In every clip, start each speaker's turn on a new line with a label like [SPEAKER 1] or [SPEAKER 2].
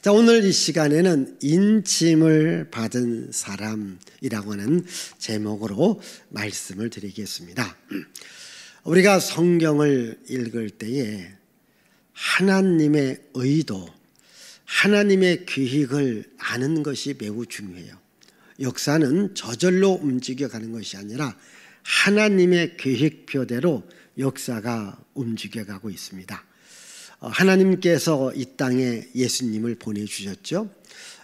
[SPEAKER 1] 자, 오늘 이 시간에는 인침을 받은 사람이라고 하는 제목으로 말씀을 드리겠습니다. 우리가 성경을 읽을 때에 하나님의 의도, 하나님의 계획을 아는 것이 매우 중요해요. 역사는 저절로 움직여가는 것이 아니라 하나님의 계획표대로 역사가 움직여가고 있습니다. 하나님께서 이 땅에 예수님을 보내주셨죠.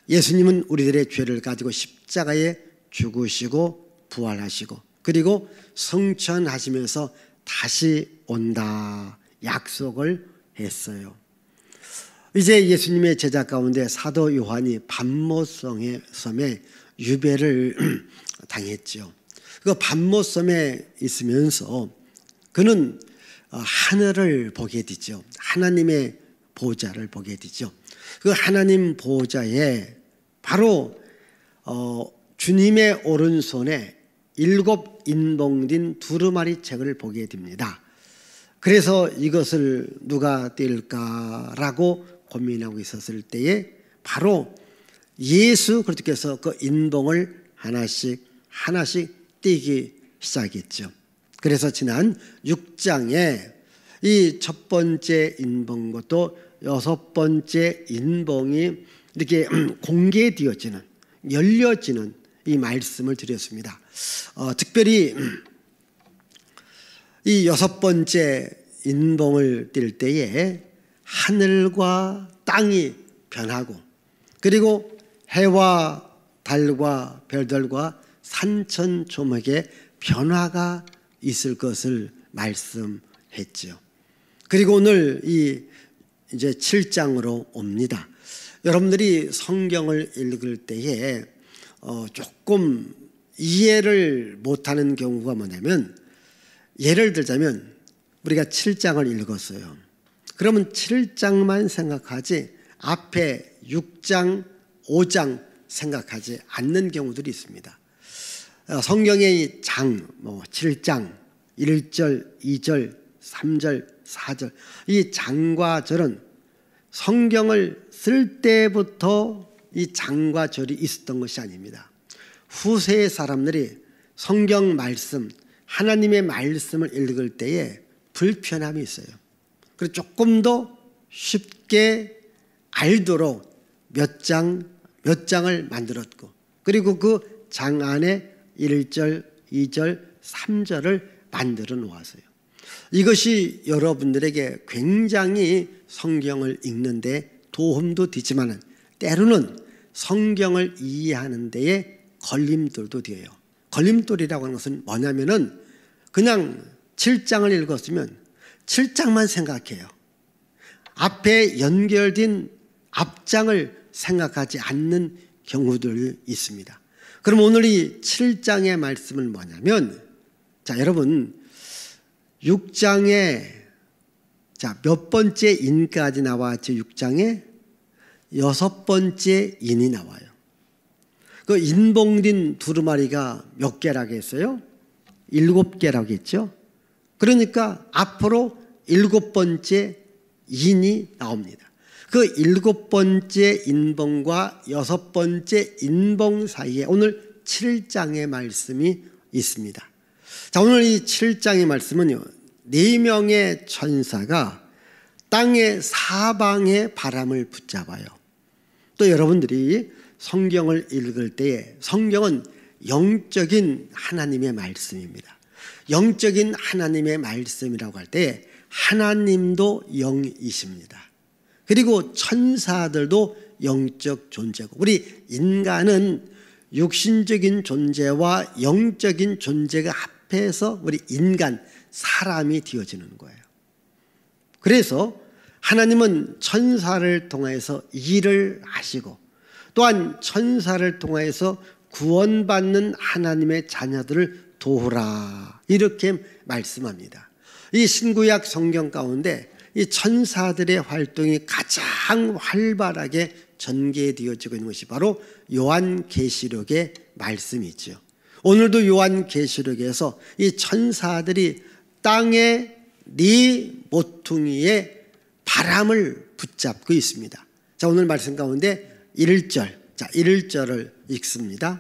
[SPEAKER 1] 예수님은 우리들의 죄를 가지고 십자가에 죽으시고 부활하시고 그리고 성천하시면서 다시 온다 약속을 했어요. 이제 예수님의 제자 가운데 사도 요한이 반모섬에 유배를 당했죠. 그 반모섬에 있으면서 그는 하늘을 보게 되죠. 하나님의 보좌를 보게 되죠. 그 하나님 보좌에 바로 주님의 오른손에 7 인봉된 두루마리 책을 보게 됩니다. 그래서 이것을 누가 뗄까라고 고민하고 있었을 때에 바로 예수 그리스도께서 그 인봉을 하나씩 떼기 시작했죠. 그래서 지난 6장에 이 첫 번째 인봉과 또 6번째 인봉이 이렇게 공개되어지는, 열려지는 이 말씀을 드렸습니다. 특별히 이 6번째 인봉을 뗄 때에 하늘과 땅이 변하고 그리고 해와 달과 별들과 산천조목의 변화가 있을 것을 말씀했죠. 그리고 오늘 이제 7장으로 옵니다. 여러분들이 성경을 읽을 때에 조금 이해를 못하는 경우가 뭐냐면 예를 들자면 우리가 7장을 읽었어요. 그러면 7장만 생각하지 앞에 6장, 5장 생각하지 않는 경우들이 있습니다. 성경의 장, 7장, 1절, 2절, 3절, 4절 이 장과 절은 성경을 쓸 때부터 이 장과 절이 있었던 것이 아닙니다. 후세의 사람들이 성경 말씀, 하나님의 말씀을 읽을 때에 불편함이 있어요. 그래서 조금 더 쉽게 알도록 몇 장을 만들었고 그리고 그 장 안에 1절, 2절, 3절을 만들어 놓았어요. 이것이 여러분들에게 굉장히 성경을 읽는데 도움도 되지만 때로는 성경을 이해하는 데에 걸림돌도 되어요. 걸림돌이라고 하는 것은 뭐냐면은 그냥 7장을 읽었으면 7장만 생각해요. 앞에 연결된 앞장을 생각하지 않는 경우들이 있습니다. 그럼 오늘 이 7장의 말씀은 뭐냐면 자 여러분 6장에 몇 번째 인까지 나왔죠. 6장에 6번째 인이 나와요. 그 인봉된 두루마리가 몇 개라고 했어요? 7개라고 했죠. 그러니까 앞으로 7번째 인이 나옵니다. 그 7번째 인봉과 6번째 인봉 사이에 오늘 7장의 말씀이 있습니다. 자, 오늘 이 7장의 말씀은요, 4명의 천사가 땅의 사방의 바람을 붙잡아요. 또 여러분들이 성경을 읽을 때에 성경은 영적인 하나님의 말씀입니다. 영적인 하나님의 말씀이라고 할 때 하나님도 영이십니다. 그리고 천사들도 영적 존재고 우리 인간은 육신적인 존재와 영적인 존재가 합해서 우리 인간, 사람이 되어지는 거예요. 그래서 하나님은 천사를 통해서 일을 하시고 또한 천사를 통해서 구원받는 하나님의 자녀들을 도우라 이렇게 말씀합니다. 이 신구약 성경 가운데 이 천사들의 활동이 가장 활발하게 전개되어지고 있는 것이 바로 요한계시록의 말씀이죠. 오늘도 요한계시록에서 이 천사들이 땅의 네 모퉁이에 바람을 붙잡고 있습니다. 자, 오늘 말씀 가운데 1절. 자, 1절을 읽습니다.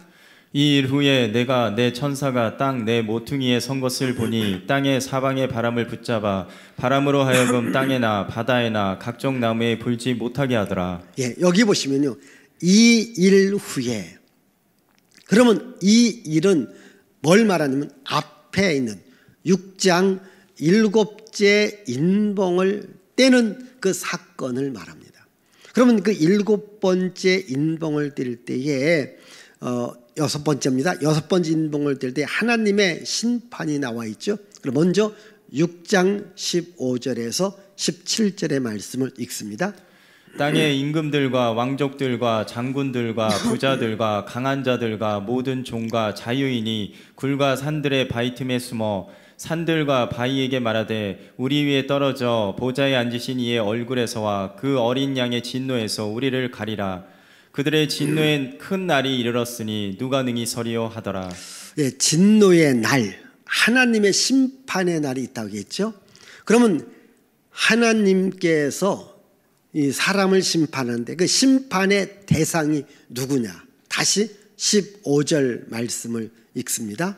[SPEAKER 2] 이 일 후에 내가 내 천사가 땅 내 모퉁이에 선 것을 보니 땅의 사방의 바람을 붙잡아 바람으로 하여금 땅에나 바다에나 각종 나무에 불지 못하게 하더라.
[SPEAKER 1] 예, 여기 보시면요. 이 일 후에. 그러면 이 일은 뭘 말하냐면 앞에 있는 6장 7째 인봉을 떼는 그 사건을 말합니다. 그러면 그 7번째 인봉을 뗄 때에 6번째입니다. 6번째 인봉을 뗄 때 하나님의 심판이 나와 있죠. 그럼 먼저 6장 15절에서 17절의 말씀을 읽습니다.
[SPEAKER 2] 땅의 임금들과 왕족들과 장군들과 부자들과 강한 자들과 모든 종과 자유인이 굴과 산들의 바위 틈에 숨어 산들과 바위에게 말하되 우리 위에 떨어져 보좌에 앉으신 이의 얼굴에서와 그 어린 양의 진노에서 우리를 가리라. 그들의 진노에 큰 날이 이르렀으니 누가 능히 서리요 하더라.
[SPEAKER 1] 예, 진노의 날, 하나님의 심판의 날이 있다고 했죠. 그러면 하나님께서 이 사람을 심판하는데 그 심판의 대상이 누구냐? 다시 15절 말씀을 읽습니다.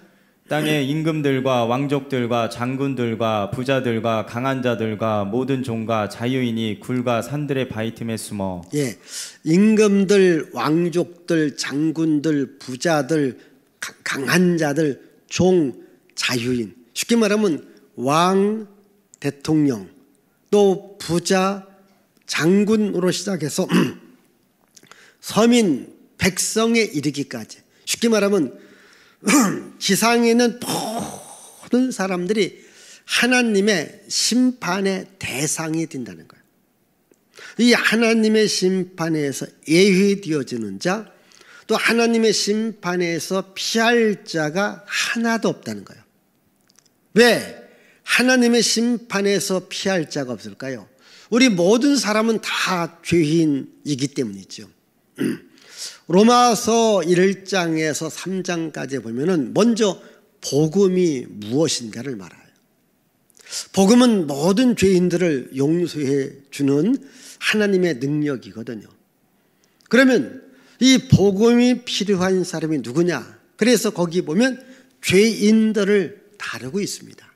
[SPEAKER 2] 땅의 임금들과 왕족들과 장군들과 부자들과 강한 자들과 모든 종과 자유인이 굴과 산들의 바위 틈에 숨어.
[SPEAKER 1] 예, 임금들, 왕족들, 장군들, 부자들, 강한 자들, 종, 자유인. 쉽게 말하면 왕, 대통령, 또 부자, 장군으로 시작해서 서민, 백성에 이르기까지. 쉽게 말하면 지상에 있는 모든 사람들이 하나님의 심판의 대상이 된다는 거예요. 이 하나님의 심판에서 예외되어지는 자, 또 하나님의 심판에서 피할 자가 하나도 없다는 거예요. 왜 하나님의 심판에서 피할 자가 없을까요? 우리 모든 사람은 다 죄인이기 때문이죠. 로마서 1장에서 3장까지 보면은 먼저 복음이 무엇인가를 말해요. 복음은 모든 죄인들을 용서해 주는 하나님의 능력이거든요. 그러면 이 복음이 필요한 사람이 누구냐? 그래서 거기 보면 죄인들을 다루고 있습니다.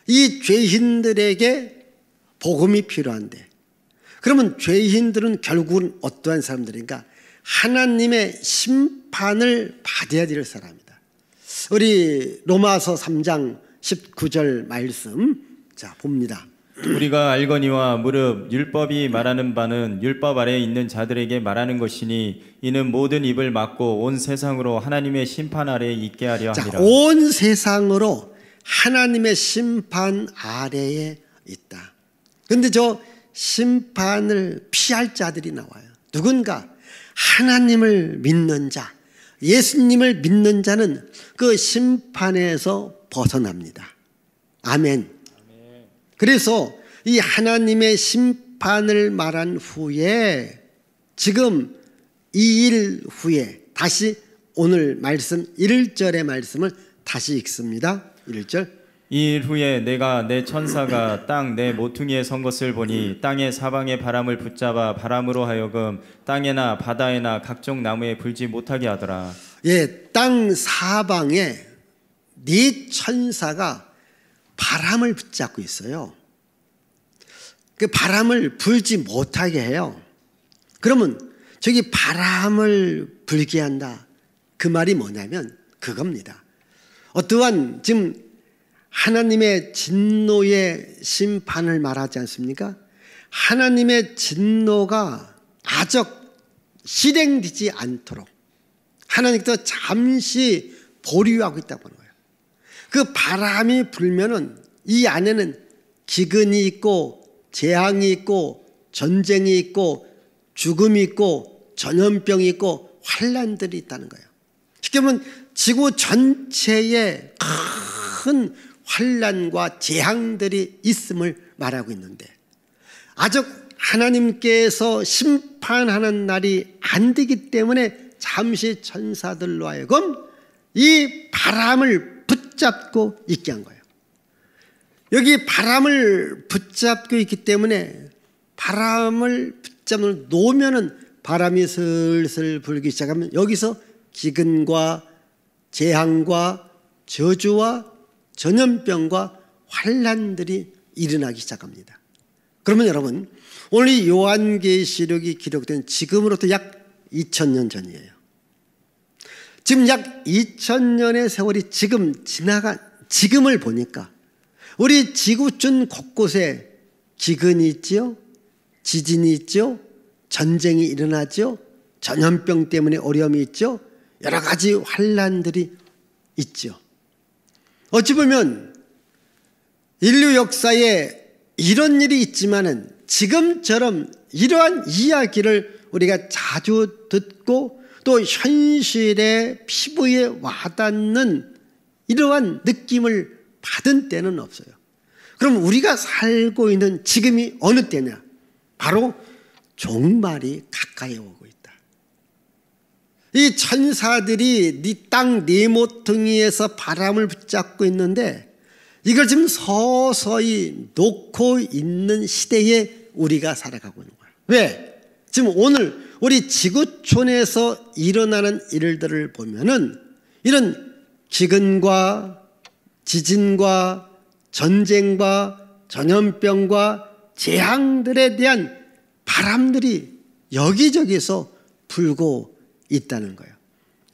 [SPEAKER 1] 이 죄인들에게 복음이 필요한데, 그러면 죄인들은 결국은 어떠한 사람들인가? 하나님의 심판을 받아야 될 사람이다. 우리 로마서 3장 19절 말씀 자 봅니다.
[SPEAKER 2] 우리가 알거니와 무릇 율법이 말하는 바는 율법 아래에 있는 자들에게 말하는 것이니 이는 모든 입을 막고 온 세상으로 하나님의 심판 아래에 있게 하려 함이라.
[SPEAKER 1] 온 세상으로 하나님의 심판 아래에 있다. 그런데 저 심판을 피할 자들이 나와요. 누군가 하나님을 믿는 자, 예수님을 믿는 자는 그 심판에서 벗어납니다. 아멘. 그래서 이 하나님의 심판을 말한 후에 지금 이 일 후에 다시 오늘 말씀 1절의 말씀을 다시 읽습니다. 1절.
[SPEAKER 2] 이 일 후에 내가 내 천사가 땅 내 모퉁이에 선 것을 보니 땅의 사방의 바람을 붙잡아 바람으로 하여금 땅에나 바다에나 각종 나무에 불지 못하게 하더라.
[SPEAKER 1] 예, 땅 사방에 네 천사가 바람을 붙잡고 있어요. 그 바람을 불지 못하게 해요. 그러면 저기 바람을 불게 한다. 그 말이 뭐냐면 그겁니다. 어떠한 지금 하나님의 진노의 심판을 말하지 않습니까? 하나님의 진노가 아직 실행되지 않도록 하나님께서 잠시 보류하고 있다고 하는 거예요. 그 바람이 불면은 이 안에는 기근이 있고 재앙이 있고 전쟁이 있고 죽음이 있고 전염병이 있고 환난들이 있다는 거예요. 쉽게 보면 지구 전체에 큰 환난과 재앙들이 있음을 말하고 있는데 아직 하나님께서 심판하는 날이 안 되기 때문에 잠시 천사들로 하여금 이 바람을 붙잡고 있게 한 거예요. 여기 바람을 붙잡고 있기 때문에 바람을 붙잡는 놓으면은 바람이 슬슬 불기 시작하면 여기서 기근과 재앙과 저주와 전염병과 환난들이 일어나기 시작합니다. 그러면 여러분, 오늘 이 요한계시록이 기록된 지금으로부터 약 2000년 전이에요. 지금 약 2000년의 세월이 지금을 보니까 우리 지구촌 곳곳에 기근이 있죠, 지진이 있죠, 전쟁이 일어나죠, 전염병 때문에 어려움이 있죠, 여러 가지 환난들이 있죠. 어찌 보면 인류 역사에 이런 일이 있지만은 지금처럼 이러한 이야기를 우리가 자주 듣고 또 현실의 피부에 와닿는 이러한 느낌을 받은 때는 없어요. 그럼 우리가 살고 있는 지금이 어느 때냐? 바로 종말이 가까이 오고 있다. 이 천사들이 네 땅 네 모퉁이에서 바람을 붙잡고 있는데 이걸 지금 서서히 놓고 있는 시대에 우리가 살아가고 있는 거야. 왜? 지금 오늘 우리 지구촌에서 일어나는 일들을 보면은 이런 기근과 지진과 전쟁과 전염병과 재앙들에 대한 바람들이 여기저기서 불고 있다는 거예요.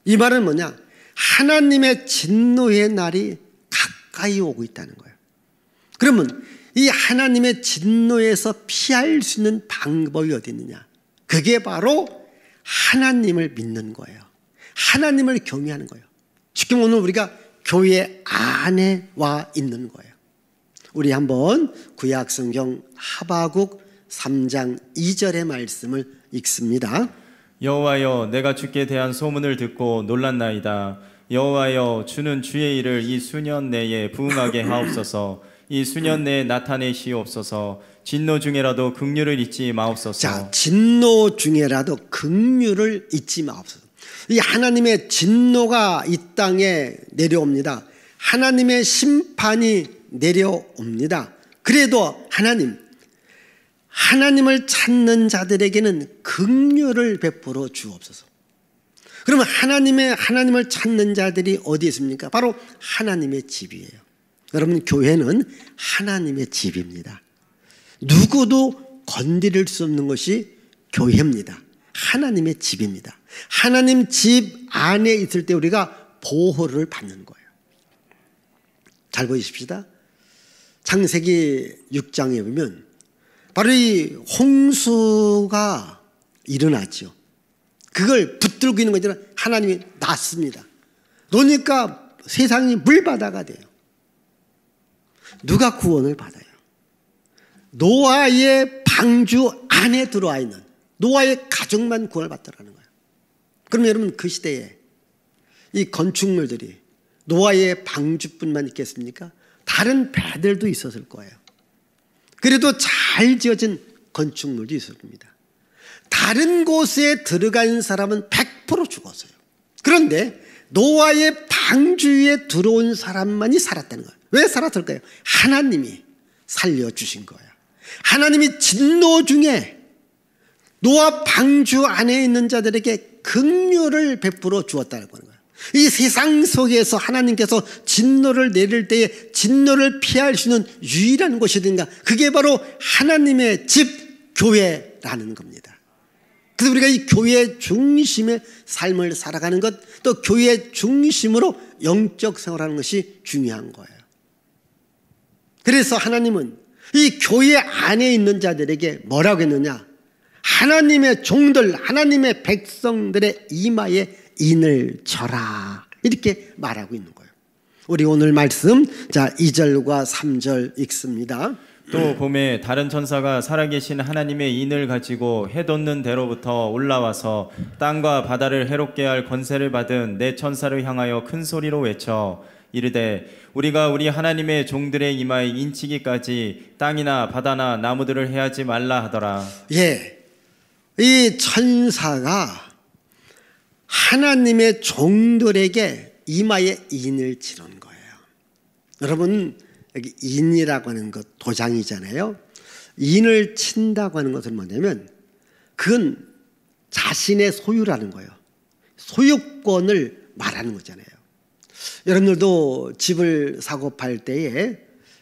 [SPEAKER 1] 이 말은 뭐냐? 하나님의 진노의 날이 가까이 오고 있다는 거예요. 그러면 이 하나님의 진노에서 피할 수 있는 방법이 어디 있느냐? 그게 바로 하나님을 믿는 거예요. 하나님을 경외하는 거예요. 쉽게 오늘 우리가 교회 안에 와 있는 거예요. 우리 한번 구약성경 하바국 3장 2절의 말씀을 읽습니다.
[SPEAKER 2] 여호와여, 내가 주께 대한 소문을 듣고 놀랐나이다. 여호와여, 주는 주의 일을 이 수년 내에 부응하게 하옵소서. 이 수년 내에 나타내시옵소서. 진노 중에라도 긍휼을 잊지 마옵소서.
[SPEAKER 1] 자, 진노 중에라도 긍휼을 잊지 마옵소서. 이 하나님의 진노가 이 땅에 내려옵니다. 하나님의 심판이 내려옵니다. 그래도 하나님을 찾는 자들에게는 긍휼을 베풀어 주옵소서. 그러면 하나님을 찾는 자들이 어디 있습니까? 바로 하나님의 집이에요. 여러분, 교회는 하나님의 집입니다. 누구도 건드릴 수 없는 것이 교회입니다. 하나님의 집입니다. 하나님 집 안에 있을 때 우리가 보호를 받는 거예요. 잘 보십시다. 창세기 6장에 보면 바로 이 홍수가 일어났죠. 그걸 붙들고 있는 것이 아니라 하나님이 놨습니다. 놓으니까 세상이 물바다가 돼요. 누가 구원을 받아요? 노아의 방주 안에 들어와 있는 노아의 가족만 구원을 받더라는 거예요. 그럼 여러분, 그 시대에 이 건축물들이 노아의 방주뿐만 있겠습니까? 다른 배들도 있었을 거예요. 그래도 잘 지어진 건축물도 있을 겁니다. 다른 곳에 들어간 사람은 100% 죽었어요. 그런데 노아의 방주에 들어온 사람만이 살았다는 거예요. 왜 살았을까요? 하나님이 살려주신 거예요. 하나님이 진노 중에 노아 방주 안에 있는 자들에게 긍휼을 베풀어 주었다는 거예요. 이 세상 속에서 하나님께서 진노를 내릴 때에 진노를 피할 수 있는 유일한 곳이 어딘가? 그게 바로 하나님의 집, 교회라는 겁니다. 그래서 우리가 이 교회 중심의 삶을 살아가는 것, 또 교회 중심으로 영적 생활하는 것이 중요한 거예요. 그래서 하나님은 이 교회 안에 있는 자들에게 뭐라고 했느냐? 하나님의 종들, 하나님의 백성들의 이마에 인을 쳐라, 이렇게 말하고 있는 거예요. 우리 오늘 말씀, 자, 2절과 3절 읽습니다.
[SPEAKER 2] 또 봄에 다른 천사가 살아계신 하나님의 인을 가지고 해 돋는 데로부터 올라와서 땅과 바다를 해롭게 할 권세를 받은 네 천사를 향하여 큰 소리로 외쳐 이르되 우리가 우리 하나님의 종들의 이마에 인치기까지 땅이나 바다나 나무들을 해하지 말라 하더라.
[SPEAKER 1] 예, 이 천사가 하나님의 종들에게 이마에 인을 치는 거예요. 여러분, 여기 인이라고 하는 것 도장이잖아요. 인을 친다고 하는 것은 뭐냐면 그건 자신의 소유라는 거예요. 소유권을 말하는 거잖아요. 여러분들도 집을 사고 팔 때에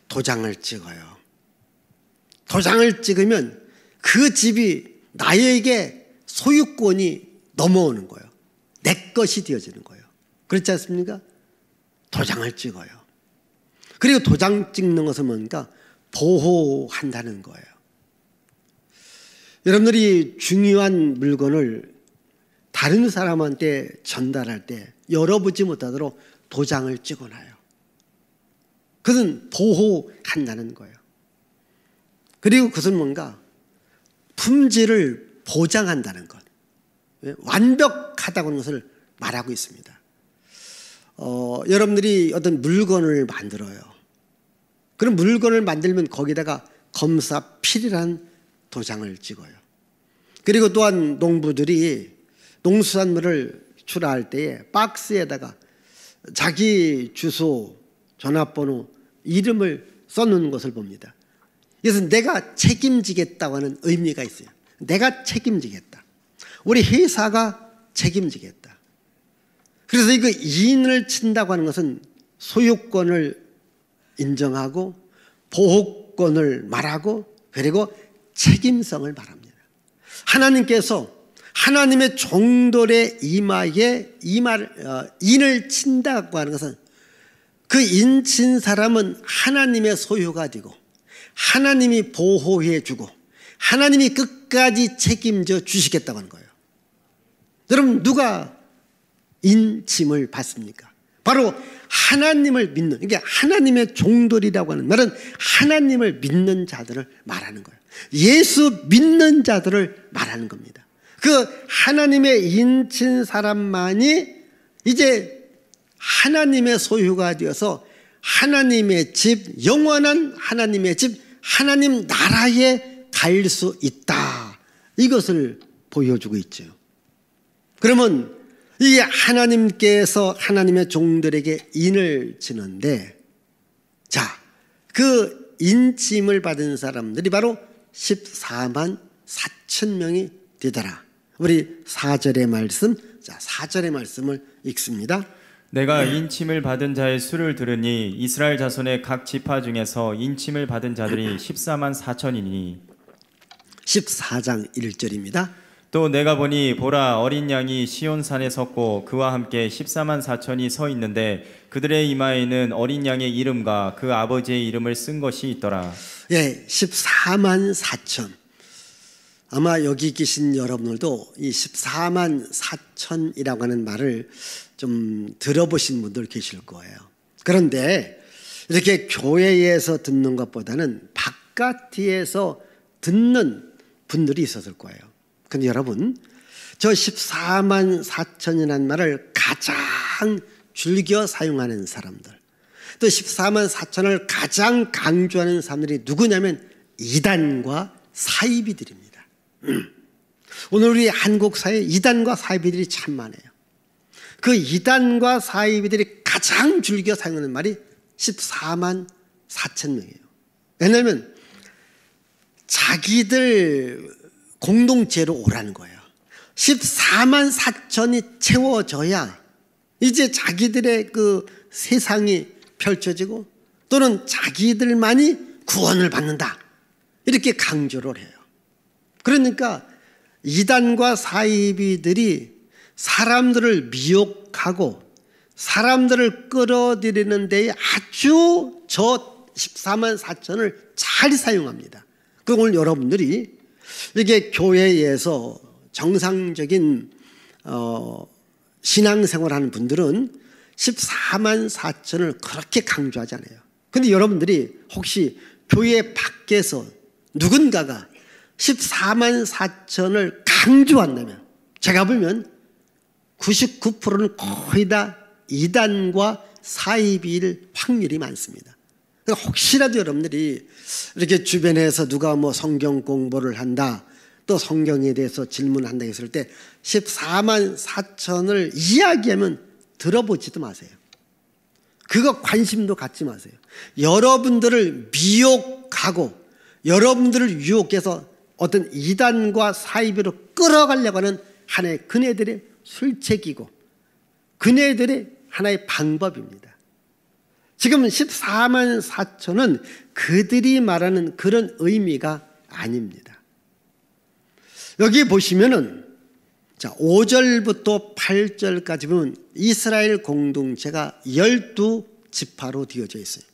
[SPEAKER 1] 도장을 찍어요. 도장을 찍으면 그 집이 나에게 소유권이 넘어오는 거예요. 내 것이 되어지는 거예요. 그렇지 않습니까? 도장을 찍어요. 그리고 도장 찍는 것은 뭔가 보호한다는 거예요. 여러분들이 중요한 물건을 다른 사람한테 전달할 때 열어보지 못하도록 도장을 찍어놔요. 그것은 보호한다는 거예요. 그리고 그것은 뭔가 품질을 보장한다는 것, 완벽하다고 하는 것을 말하고 있습니다. 여러분들이 어떤 물건을 만들어요. 그런 물건을 만들면 거기다가 검사 필이라는 도장을 찍어요. 그리고 또한 농부들이 농수산물을 출하할 때에 박스에다가 자기 주소, 전화번호, 이름을 써놓는 것을 봅니다. 이것은 내가 책임지겠다고 하는 의미가 있어요. 내가 책임지겠다. 우리 회사가 책임지겠다. 그래서 이거 이인을 친다고 하는 것은 소유권을 인정하고 보호권을 말하고 그리고 책임성을 말합니다. 하나님께서 하나님의 종들의 이마에 인을 친다고 하는 것은 그 인친 사람은 하나님의 소유가 되고 하나님이 보호해 주고 하나님이 끝까지 책임져 주시겠다고 하는 거예요. 여러분 누가 인침을 받습니까? 바로 하나님을 믿는, 이게 하나님의 종들이라고 하는 말은 하나님을 믿는 자들을 말하는 거예요. 예수 믿는 자들을 말하는 겁니다. 그 하나님의 인친 사람만이 이제 하나님의 소유가 되어서 하나님의 집, 영원한 하나님의 집, 하나님 나라에 갈 수 있다. 이것을 보여주고 있죠. 그러면 이 하나님께서 하나님의 종들에게 인을 치는데, 자, 그 인침을 받은 사람들이 바로 14만 4천 명이 되더라. 우리 4절의 말씀, 자 4절의 말씀을 읽습니다.
[SPEAKER 2] 내가 인침을 받은 자의 수를 들으니 이스라엘 자손의 각 지파 중에서 인침을 받은 자들이 14만 4천이니
[SPEAKER 1] 14장 1절입니다.
[SPEAKER 2] 또 내가 보니 보라 어린 양이 시온산에 섰고 그와 함께 14만 4천이 서 있는데 그들의 이마에는 어린 양의 이름과 그 아버지의 이름을 쓴 것이 있더라.
[SPEAKER 1] 예, 14만 4천. 아마 여기 계신 여러분들도 이 14만 4천이라고 하는 말을 좀 들어보신 분들 계실 거예요. 그런데 이렇게 교회에서 듣는 것보다는 바깥에서 듣는 분들이 있었을 거예요. 근데 여러분, 저 14만 4천이라는 말을 가장 즐겨 사용하는 사람들, 또 14만 4천을 가장 강조하는 사람들이 누구냐면 이단과 사이비들입니다. 오늘 우리 한국 사회에 이단과 사이비들이 참 많아요. 그 이단과 사이비들이 가장 즐겨 사용하는 말이 14만 4천 명이에요. 왜냐하면 자기들 공동체로 오라는 거예요. 14만 4천이 채워져야 이제 자기들의 그 세상이 펼쳐지고 또는 자기들만이 구원을 받는다. 이렇게 강조를 해요. 그러니까 이단과 사이비들이 사람들을 미혹하고 사람들을 끌어들이는 데에 아주 저 14만 4천을 잘 사용합니다. 그 오늘 여러분들이 이게 교회에서 정상적인 신앙생활하는 분들은 14만 4천을 그렇게 강조하지 않아요. 그런데 여러분들이 혹시 교회 밖에서 누군가가 14만 4천을 강조한다면 제가 보면 99%는 거의 다 이단과 사이비일 확률이 많습니다. 그러니까 혹시라도 여러분들이 이렇게 주변에서 누가 뭐 성경 공부를 한다, 또 성경에 대해서 질문한다 했을 때 14만 4천을 이야기하면 들어보지도 마세요. 그거 관심도 갖지 마세요. 여러분들을 미혹하고 여러분들을 유혹해서 어떤 이단과 사이비로 끌어가려고 하는 하나의 그네들의 술책이고 그네들의 하나의 방법입니다. 지금 14만 4천은 그들이 말하는 그런 의미가 아닙니다. 여기 보시면은 5절부터 8절까지 보면 이스라엘 공동체가 12지파로 되어져 있어요.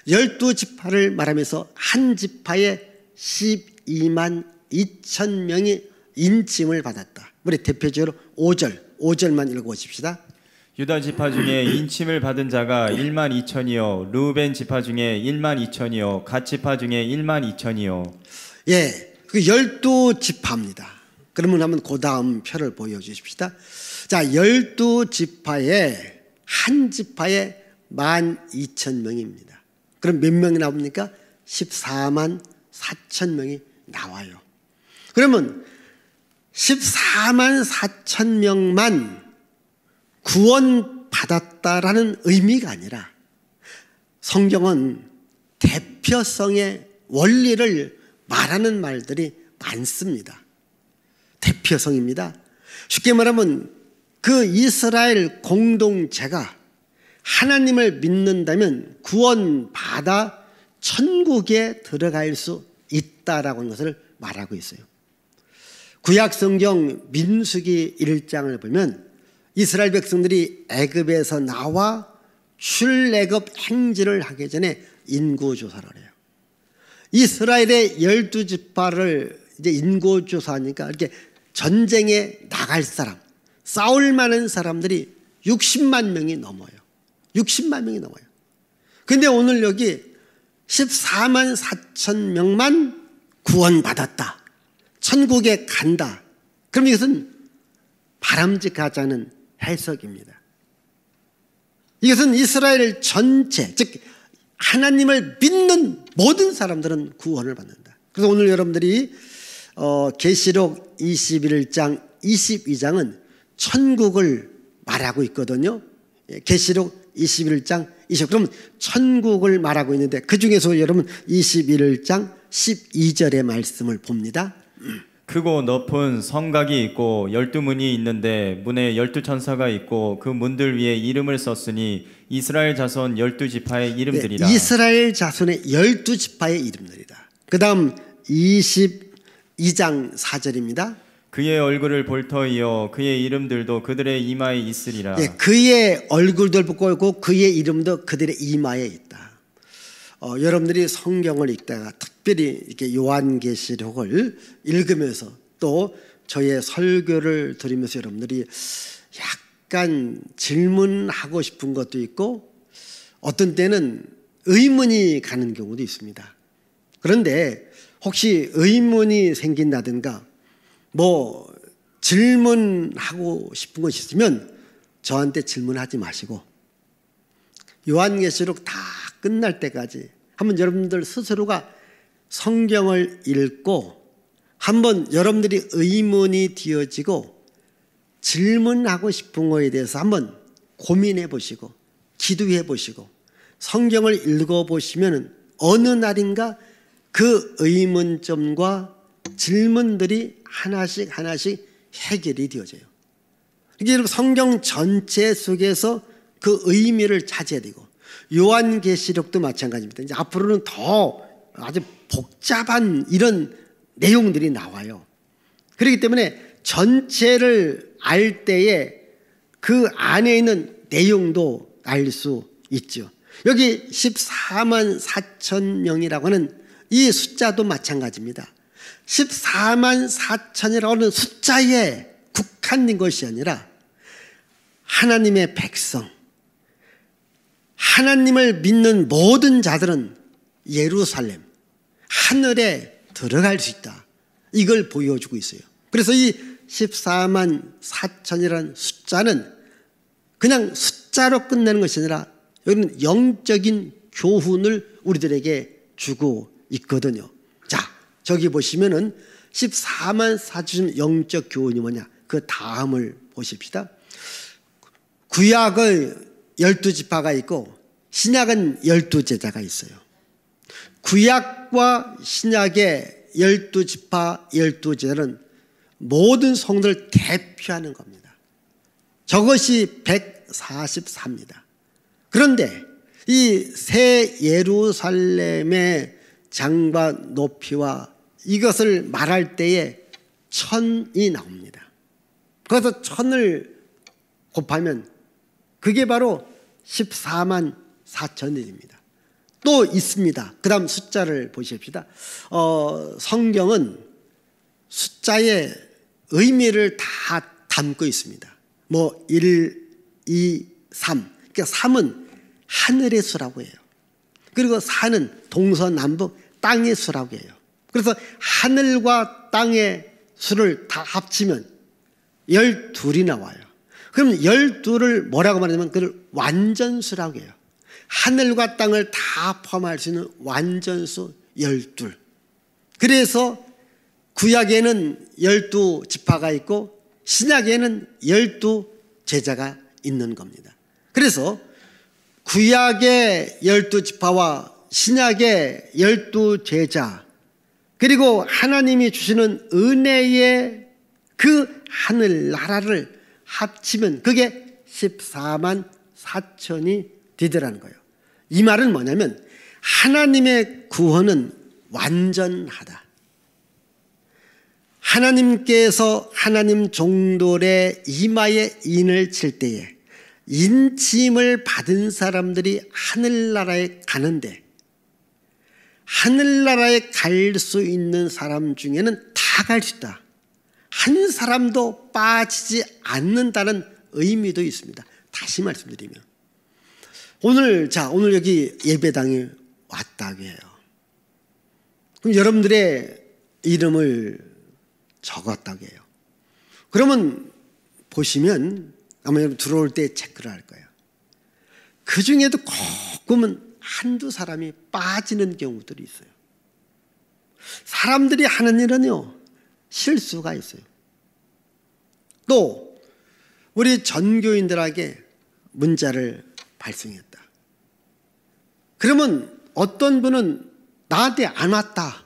[SPEAKER 1] 12지파를 말하면서 한 지파에 12만 2천 명이 인침을 받았다. 우리 대표적으로 5절만 읽어보십시다.
[SPEAKER 2] 유다 지파 중에 인침을 받은 자가 1만 2천이요 르우벤 지파 중에 1만 2천이요 갓 지파 중에 1만 2천이요.
[SPEAKER 1] 예, 그 12지파입니다. 그러면 한번 그 다음 표를 보여주십시다. 자, 12지파에 한 지파에 12,000명입니다. 그럼 몇 명이 나옵니까? 14만 4천 명이 나와요. 그러면 14만 4천 명만 구원받았다라는 의미가 아니라 성경은 대표성의 원리를 말하는 말들이 많습니다. 대표성입니다. 쉽게 말하면 그 이스라엘 공동체가 하나님을 믿는다면 구원받아 천국에 들어갈 수 있다라고 하는 것을 말하고 있어요. 구약 성경 민수기 1장을 보면 이스라엘 백성들이 애굽에서 나와 출애굽 행진을 하기 전에 인구조사를 해요. 이스라엘의 12지파를 이제 인구조사하니까 이렇게 전쟁에 나갈 사람, 싸울 만한 사람들이 60만 명이 넘어요. 60만 명이 넘어요. 근데 오늘 여기 14만 4천 명만 구원받았다. 천국에 간다. 그럼 이것은 바람직하지 않은 해석입니다. 이것은 이스라엘 전체, 즉 하나님을 믿는 모든 사람들은 구원을 받는다. 그래서 오늘 여러분들이 계시록 21장, 22장은 천국을 말하고 있거든요. 계시록 21장, 20. 그러면 천국을 말하고 있는데 그 중에서 여러분 21장 12절의 말씀을 봅니다.
[SPEAKER 2] 크고 높은 성곽이 있고 12문이 있는데 문에 12천사가 있고 그 문들 위에 이름을 썼으니 이스라엘 자손 12지파의 이름들이라.
[SPEAKER 1] 네, 이스라엘 자손의 12지파의 이름들이다. 그 다음 22장 4절입니다.
[SPEAKER 2] 그의 얼굴을 볼 터이요 그의 이름들도 그들의 이마에 있으리라.
[SPEAKER 1] 네, 그의 얼굴도 보고 있고 그의 이름도 그들의 이마에 있다. 여러분들이 성경을 읽다가 특별히 이렇게 요한계시록을 읽으면서 또 저의 설교를 들으면서 여러분들이 약간 질문하고 싶은 것도 있고 어떤 때는 의문이 가는 경우도 있습니다. 그런데 혹시 의문이 생긴다든가 뭐 질문하고 싶은 것이 있으면 저한테 질문하지 마시고 요한계시록 다 끝날 때까지 한번 여러분들 스스로가 성경을 읽고 한번 여러분들이 의문이 되어지고 질문하고 싶은 거에 대해서 한번 고민해 보시고 기도해 보시고 성경을 읽어 보시면 어느 날인가 그 의문점과 질문들이 하나씩 해결이 되어져요. 이게 여러분 성경 전체 속에서 그 의미를 찾아야 되고 요한계시록도 마찬가지입니다. 이제 앞으로는 더 아주 복잡한 이런 내용들이 나와요. 그렇기 때문에 전체를 알 때에 그 안에 있는 내용도 알 수 있죠. 여기 14만 4천 명이라고 하는 이 숫자도 마찬가지입니다. 14만 4천이라고 하는 숫자에 국한된 것이 아니라 하나님의 백성, 하나님을 믿는 모든 자들은 예루살렘, 하늘에 들어갈 수 있다. 이걸 보여주고 있어요. 그래서 이 14만 4천이라는 숫자는 그냥 숫자로 끝내는 것이 아니라 여기는 영적인 교훈을 우리들에게 주고 있거든요. 자, 저기 보시면은 14만 4천 영적 교훈이 뭐냐? 그 다음을 보십시다. 구약의 12지파가 있고 신약은 12제자가 있어요. 구약과 신약의 12지파 12제자는 모든 성도를 대표하는 겁니다. 저것이 144입니다. 그런데 이 새 예루살렘의 장과 높이와 이것을 말할 때에 1000이 나옵니다. 그래서 1000을 곱하면 그게 바로 14만 4천일입니다. 또 있습니다. 그 다음 숫자를 보십시다. 성경은 숫자의 의미를 다 담고 있습니다. 뭐 1, 2, 3. 그러니까 3은 하늘의 수라고 해요. 그리고 4는 동서남북 땅의 수라고 해요. 그래서 하늘과 땅의 수를 다 합치면 12이 나와요. 그럼 12를 뭐라고 말하냐면 그걸 완전수라고 해요. 하늘과 땅을 다 포함할 수 있는 완전수 12. 그래서 구약에는 12지파가 있고 신약에는 12제자가 있는 겁니다. 그래서 구약의 12지파와 신약의 12제자 그리고 하나님이 주시는 은혜의 그 하늘나라를 합치면 그게 14만 4천이 되더라는 거예요. 이 말은 뭐냐면 하나님의 구원은 완전하다. 하나님께서 하나님 종들의 이마에 인을 칠 때에 인침을 받은 사람들이 하늘나라에 가는데 하늘나라에 갈 수 있는 사람 중에는 다 갈 수 있다. 한 사람도 빠지지 않는다는 의미도 있습니다. 다시 말씀드리면 오늘 여기 예배당에 왔다고 해요. 그럼 여러분들의 이름을 적었다고 해요. 그러면 보시면 아마 여러분 들어올 때 체크를 할 거예요. 그 중에도 가끔은 한두 사람이 빠지는 경우들이 있어요. 사람들이 하는 일은요, 실수가 있어요. 또 우리 전교인들에게 문자를 발송했다. 그러면 어떤 분은 나한테 안 왔다.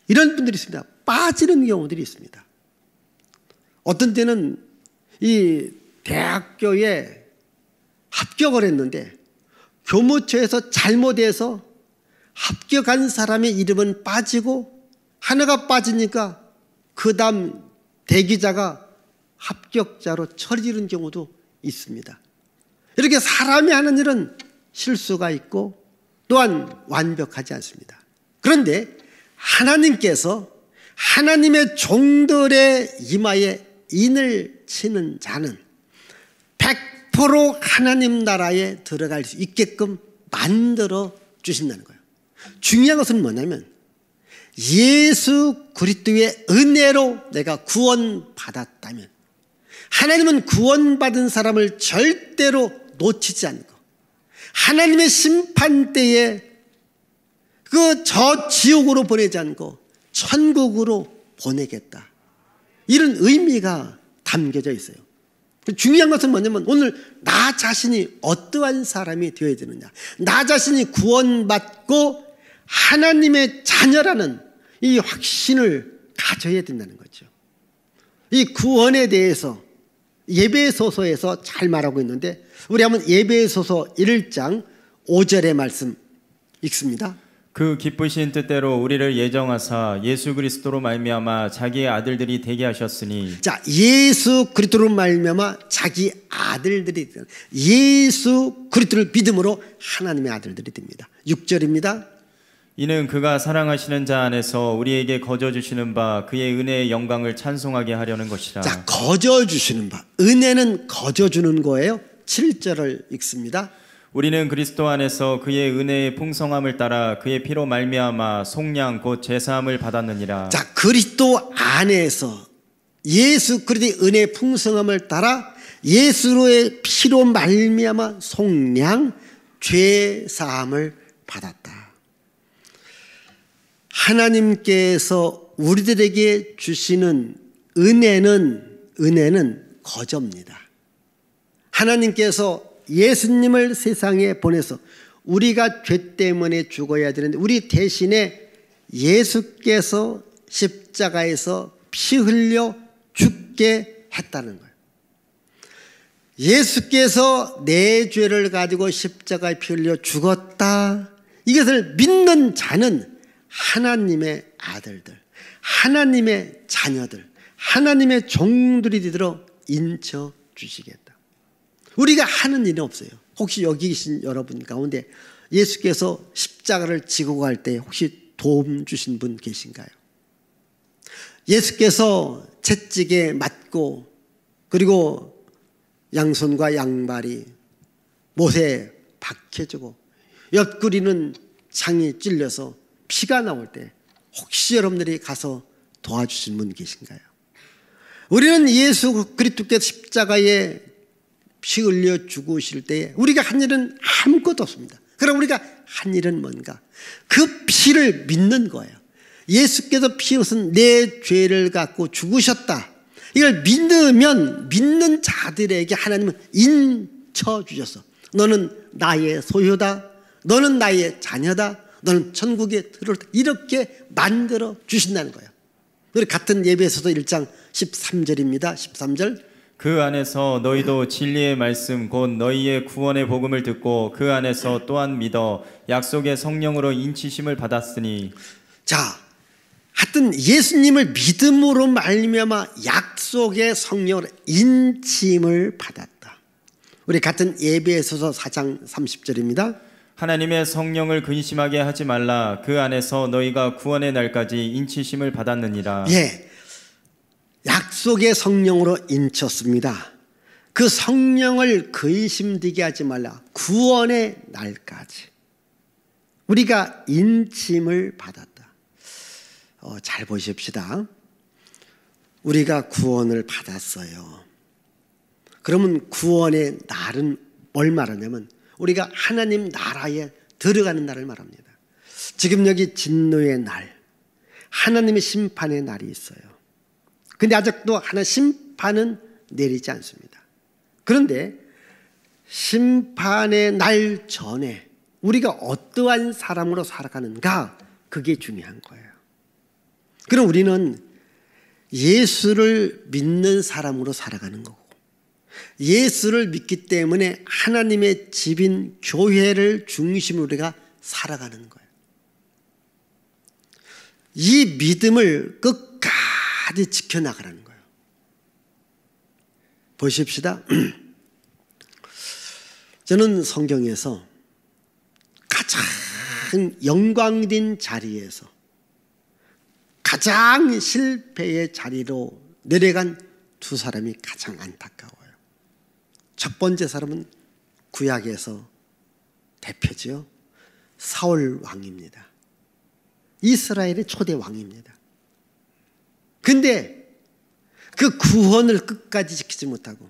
[SPEAKER 1] 이런 분들이 있습니다. 빠지는 경우들이 있습니다. 어떤 때는 이 대학교에 합격을 했는데 교무처에서 잘못해서 합격한 사람의 이름은 빠지고 하나가 빠지니까 그 다음 대기자가 합격자로 처리되는 경우도 있습니다. 이렇게 사람이 하는 일은 실수가 있고 또한 완벽하지 않습니다. 그런데 하나님께서 하나님의 종들의 이마에 인을 치는 자는 100% 하나님 나라에 들어갈 수 있게끔 만들어 주신다는 거예요. 중요한 것은 뭐냐면 예수 그리스도의 은혜로 내가 구원받았다면 하나님은 구원받은 사람을 절대로 놓치지 않고 하나님의 심판 때에 그 저 지옥으로 보내지 않고 천국으로 보내겠다. 이런 의미가 담겨져 있어요. 중요한 것은 뭐냐면 오늘 나 자신이 어떠한 사람이 되어야 되느냐. 나 자신이 구원받고 하나님의 자녀라는 이 확신을 가져야 된다는 거죠. 이 구원에 대해서 예배소서에서 잘 말하고 있는데 우리 한번 예배소서 1장 5절의 말씀 읽습니다.
[SPEAKER 2] 그 기쁘신 뜻대로 우리를 예정하사 예수 그리스도로 말미암아 자기의 아들들이 되게 하셨으니.
[SPEAKER 1] 자, 예수 그리스도로 말미암아 자기 아들들이 됩니다. 예수 그리스도를 믿음으로 하나님의 아들들이 됩니다. 6절입니다.
[SPEAKER 2] 이는 그가 사랑하시는 자 안에서 우리에게 거저 주시는 바 그의 은혜의 영광을 찬송하게 하려는 것이라.
[SPEAKER 1] 자, 거저 주시는 바. 은혜는 거저 주는 거예요. 7절을 읽습니다.
[SPEAKER 2] 우리는 그리스도 안에서 그의 은혜의 풍성함을 따라 그의 피로 말미암아 속량 곧 제사함을 받았느니라. 자,
[SPEAKER 1] 그리스도 안에서 예수 그리스도의 은혜의 풍성함을 따라 예수의 피로 말미암아 속량 죄사함을 받았다. 하나님께서 우리들에게 주시는 은혜는 거저입니다. 하나님께서 예수님을 세상에 보내서 우리가 죄 때문에 죽어야 되는데 우리 대신에 예수께서 십자가에서 피 흘려 죽게 했다는 거예요. 예수께서 내 죄를 가지고 십자가에 피 흘려 죽었다. 이것을 믿는 자는 하나님의 아들들, 하나님의 자녀들, 하나님의 종들이 되도록 인쳐 주시겠다. 우리가 하는 일은 없어요. 혹시 여기 계신 여러분 가운데 예수께서 십자가를 지고 갈 때 혹시 도움 주신 분 계신가요? 예수께서 채찍에 맞고 그리고 양손과 양발이 못에 박혀지고 옆구리는 창이 찔려서 피가 나올 때 혹시 여러분들이 가서 도와주신 분 계신가요? 우리는 예수 그리스도께서 십자가에 피 흘려 죽으실 때 우리가 한 일은 아무것도 없습니다. 그럼 우리가 한 일은 뭔가? 그 피를 믿는 거예요. 예수께서 피 흘려서 내 죄를 갖고 죽으셨다. 이걸 믿으면 믿는 자들에게 하나님은 인쳐 주셔서 너는 나의 소유다. 너는 나의 자녀다. 너는 천국에 들어올다. 이렇게 만들어 주신다는 거예요. 우리 같은 예배에서도 1장 13절입니다. 13절.
[SPEAKER 2] 그 안에서 너희도 진리의 말씀 곧 너희의 구원의 복음을 듣고 그 안에서 또한 믿어 약속의 성령으로 인치심을 받았으니.
[SPEAKER 1] 자, 하여튼 예수님을 믿음으로 말미암아 약속의 성령으로 인침을 받았다. 우리 같은 예배에서도 4장 30절입니다.
[SPEAKER 2] 하나님의 성령을 근심하게 하지 말라. 그 안에서 너희가 구원의 날까지 인치심을 받았느니라.
[SPEAKER 1] 예, 약속의 성령으로 인쳤습니다. 그 성령을 근심되게 하지 말라. 구원의 날까지 우리가 인침을 받았다. 잘 보십시다. 우리가 구원을 받았어요. 그러면 구원의 날은 뭘 말하냐면 우리가 하나님 나라에 들어가는 날을 말합니다. 지금 여기 진노의 날, 하나님의 심판의 날이 있어요. 근데 아직도 하나 심판은 내리지 않습니다. 그런데 심판의 날 전에 우리가 어떠한 사람으로 살아가는가, 그게 중요한 거예요. 그럼 우리는 예수를 믿는 사람으로 살아가는 거고, 예수를 믿기 때문에 하나님의 집인 교회를 중심으로 우리가 살아가는 거예요. 이 믿음을 끝까지 지켜나가라는 거예요. 보십시다. 저는 성경에서 가장 영광된 자리에서 가장 실패의 자리로 내려간 두 사람이 가장 안타까워요. 첫 번째 사람은 구약에서 대표죠. 사울 왕입니다. 이스라엘의 초대 왕입니다. 근데 그 구원을 끝까지 지키지 못하고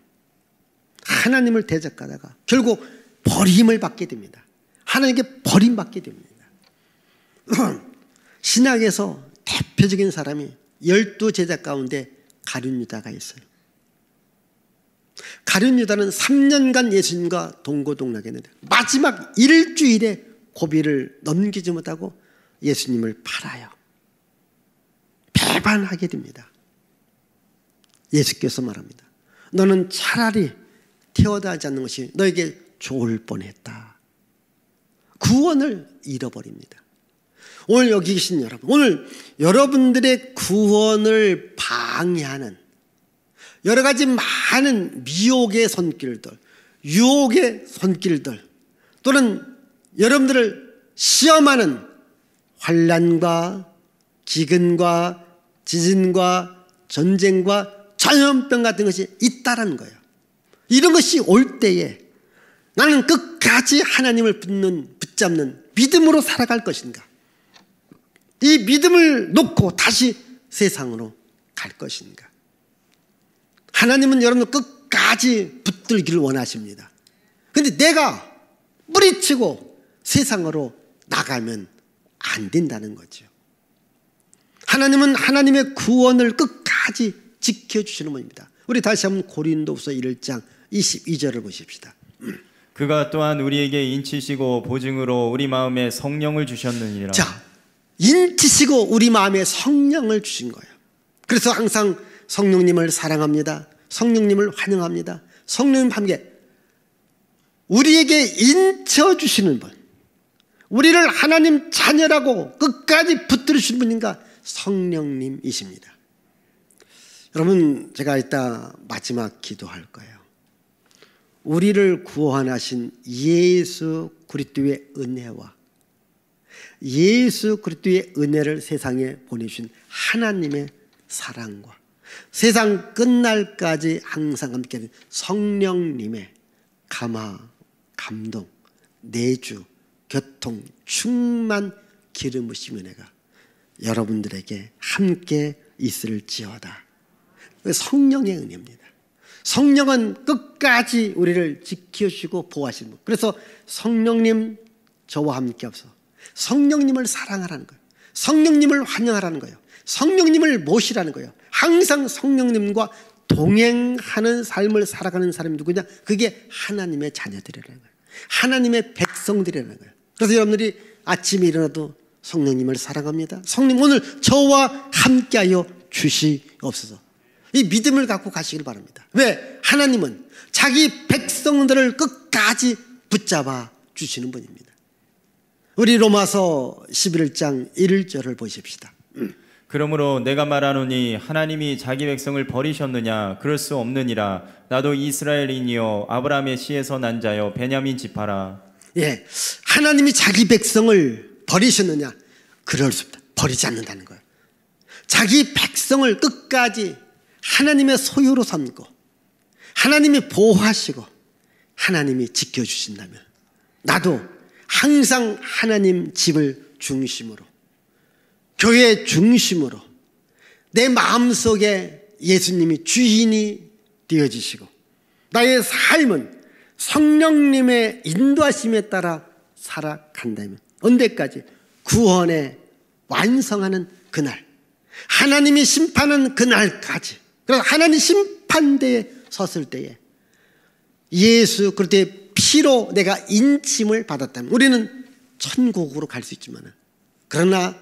[SPEAKER 1] 하나님을 대적하다가 결국 버림을 받게 됩니다. 하나님께 버림받게 됩니다. 신약에서 대표적인 사람이 12제자 가운데 가룟 유다가 있어요. 가룟 유다는 3년간 예수님과 동고동락했는데 마지막 일주일에 고비를 넘기지 못하고 예수님을 팔아요. 배반하게 됩니다. 예수께서 말합니다. 너는 차라리 태어나지 않는 것이 너에게 좋을 뻔했다. 구원을 잃어버립니다. 오늘 여기 계신 여러분, 오늘 여러분들의 구원을 방해하는 여러 가지 많은 미혹의 손길들, 유혹의 손길들, 또는 여러분들을 시험하는 환난과 기근과 지진과 전쟁과 전염병 같은 것이 있다라는 거예요. 이런 것이 올 때에 나는 끝까지 하나님을 붙잡는 믿음으로 살아갈 것인가, 이 믿음을 놓고 다시 세상으로 갈 것인가. 하나님은 여러분 끝까지 붙들기를 원하십니다. 그런데 내가 뿌리치고 세상으로 나가면 안 된다는 거죠. 하나님은 하나님의 구원을 끝까지 지켜주시는 분입니다. 우리 다시 한번 고린도후서 1장 22절을 보십시다.
[SPEAKER 2] 그가 또한 우리에게 인치시고 보증으로 우리 마음에 성령을 주셨느니라.
[SPEAKER 1] 자, 인치시고 우리 마음에 성령을 주신 거예요. 그래서 항상 성령님을 사랑합니다. 성령님을 환영합니다. 성령님 함께 우리에게 인쳐주시는 분, 우리를 하나님 자녀라고 끝까지 붙들으시는 분인가? 성령님이십니다. 여러분, 제가 이따 마지막 기도할 거예요. 우리를 구원하신 예수 그리스도의 은혜와 예수 그리스도의 은혜를 세상에 보내주신 하나님의 사랑과 세상 끝날까지 항상 함께하는 성령님의 감화, 감동, 내주, 교통, 충만 기름 부으심 은혜가 여러분들에게 함께 있을지어다. 성령의 은혜입니다. 성령은 끝까지 우리를 지켜주시고 보호하시는 분. 그래서 성령님 저와 함께 없어 성령님을 사랑하라는 거예요. 성령님을 환영하라는 거예요. 성령님을 모시라는 거예요. 항상 성령님과 동행하는 삶을 살아가는 사람이 누구냐? 그게 하나님의 자녀들이라는 거예요. 하나님의 백성들이라는 거예요. 그래서 여러분들이 아침에 일어나도 성령님을 사랑합니다. 성령 오늘 저와 함께하여 주시옵소서. 이 믿음을 갖고 가시길 바랍니다. 왜? 하나님은 자기 백성들을 끝까지 붙잡아 주시는 분입니다. 우리 로마서 11장 1절을 보십시다.
[SPEAKER 2] 그러므로 내가 말하노니 하나님이 자기 백성을 버리셨느냐? 그럴 수 없느니라. 나도 이스라엘인이요 아브라함의 씨에서 난 자요 베냐민 지파라.
[SPEAKER 1] 예, 하나님이 자기 백성을 버리셨느냐? 그럴 수 없다. 버리지 않는다는 거예요. 자기 백성을 끝까지 하나님의 소유로 삼고 하나님이 보호하시고 하나님이 지켜주신다면 나도 항상 하나님 집을 중심으로 교회 중심으로 내 마음속에 예수님이 주인이 되어지시고 나의 삶은 성령님의 인도하심에 따라 살아간다면 언제까지? 구원의 완성하는 그날, 하나님이 심판하는 그날까지. 그래서 하나님 심판대에 섰을 때에 예수 그리스도의 피로 내가 인침을 받았다면 우리는 천국으로 갈 수 있지만 그러나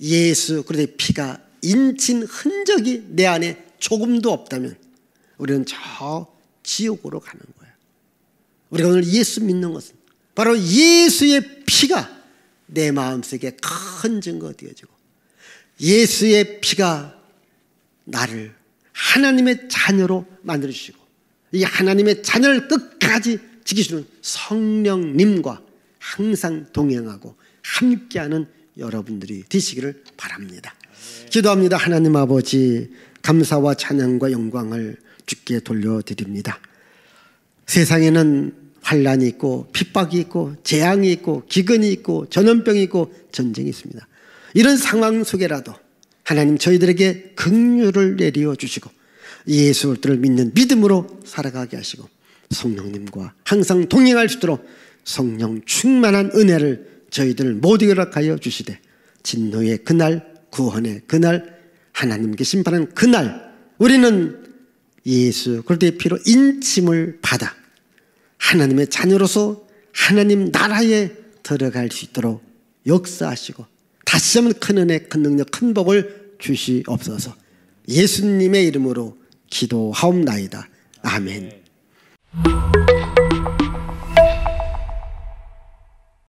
[SPEAKER 1] 예수 그리스도의 피가 인친 흔적이 내 안에 조금도 없다면 우리는 저 지옥으로 가는 거예요. 우리가 오늘 예수 믿는 것은 바로 예수의 피가 내 마음속에 큰 증거 되어지고 예수의 피가 나를 하나님의 자녀로 만들어주시고 이 하나님의 자녀를 끝까지 지키시는 성령님과 항상 동행하고 함께하는 여러분들이 되시기를 바랍니다. 기도합니다. 하나님 아버지, 감사와 찬양과 영광을 주께 돌려드립니다. 세상에는 환난이 있고 핍박이 있고 재앙이 있고 기근이 있고 전염병이 있고 전쟁이 있습니다. 이런 상황 속에라도 하나님 저희들에게 긍휼을 내려 주시고 예수 그리스도를 믿는 믿음으로 살아가게 하시고 성령님과 항상 동행할 수 있도록 성령 충만한 은혜를 저희들 모두에게 허락하여 주시되 진노의 그날, 구원의 그날, 하나님께 심판하는 그날 우리는 예수 그리스도의 피로 인침을 받아 하나님의 자녀로서 하나님 나라에 들어갈 수 있도록 역사하시고 다시 한번 큰 은혜, 큰 능력, 큰 복을 주시옵소서. 예수님의 이름으로 기도하옵나이다. 아멘.